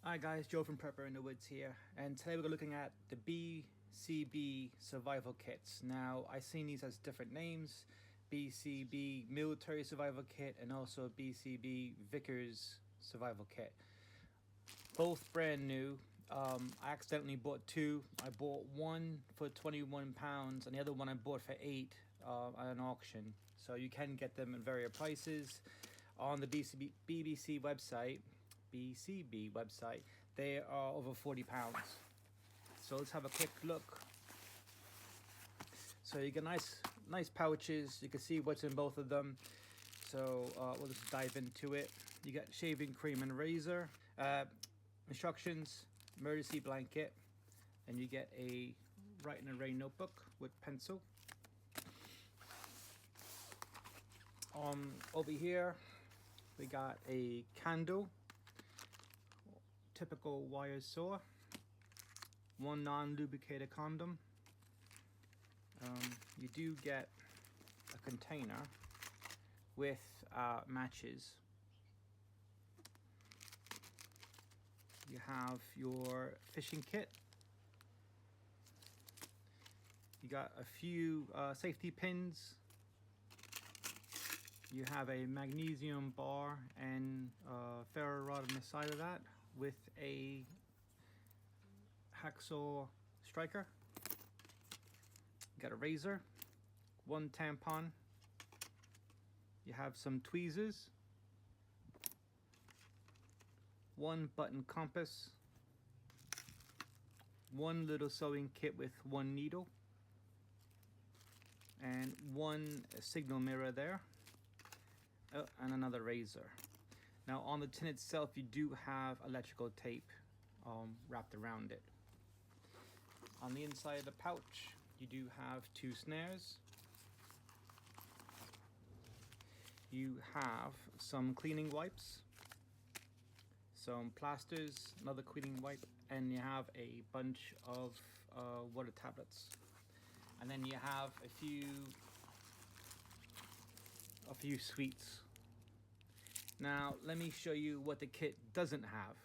Hi guys, Joe from Prepper in the Woods here, and today we're looking at the BCB Survival Kits. Now, I've seen these as different names: BCB Military Survival Kit and also BCB Vickers Survival Kit. Both brand new. I accidentally bought two. I bought one for £21 and the other one I bought for £8 at an auction. So you can get them at various prices on the BCB website. They are over £40. So let's have a quick look. So you get nice pouches. You can see what's in both of them. So we'll just dive into it. You got shaving cream and razor, instructions, emergency blanket, and you get a write in the rain notebook with pencil. Over here we got a candle, typical wire saw, one non-lubricated condom. You do get a container with matches. You have your fishing kit. You got a few safety pins. You have a magnesium bar and ferro rod on the side of that with a hacksaw striker. You got a razor, one tampon. You have some tweezers, one button compass, one little sewing kit with one needle, and one signal mirror there, and another razor. Now on the tin itself you do have electrical tape wrapped around it. On the inside of the pouch you do have two snares. You have some cleaning wipes, some plasters, another cleaning wipe, and you have a bunch of water tablets. And then you have a few sweets. Now let me show you what the kit doesn't have.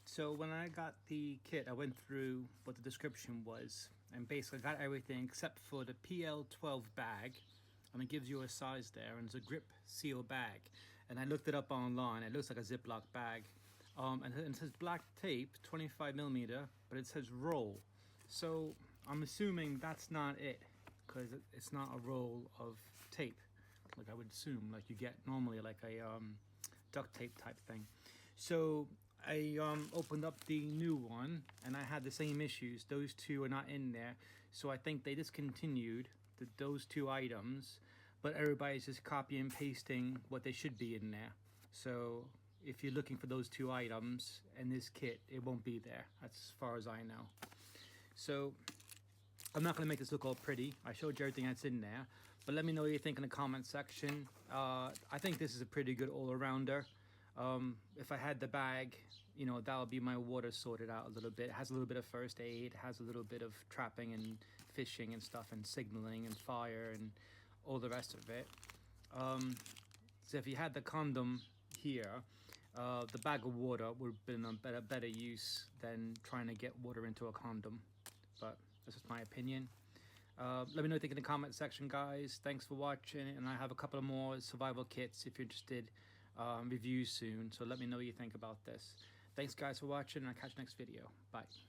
So when I got the kit, I went through what the description was and basically got everything except for the PL12 bag, and it gives you a size there, and it's a grip seal bag. And I looked it up online. It looks like a Ziploc bag, and it says black tape, 25mm, but it says roll. So I'm assuming that's not it, because it's not a roll of tape like I would assume, like you get normally, like a duct tape type thing. So I opened up the new one and I had the same issues. Those two are not in there, so I think they discontinued those two items, but everybody's just copy and pasting what they should be in there. So if you're looking for those two items in this kit, it won't be there, that's as far as I know. So I'm not going to make this look all pretty. I showed you everything that's in there, but let me know what you think in the comment section. I think this is a pretty good all-arounder. If I had the bag, you know, that would be my water sorted out a little bit. It has a little bit of first aid, has a little bit of trapping and fishing and stuff, and signaling and fire and all the rest of it. So if you had the condom here, the bag of water would have been a better use than trying to get water into a condom. But that's just my opinion. Let me know what you think in the comment section, guys. Thanks for watching, and I have a couple of more survival kits if you're interested, reviews soon, so let me know what you think about this. Thanks guys for watching, and I'll catch you next video. Bye.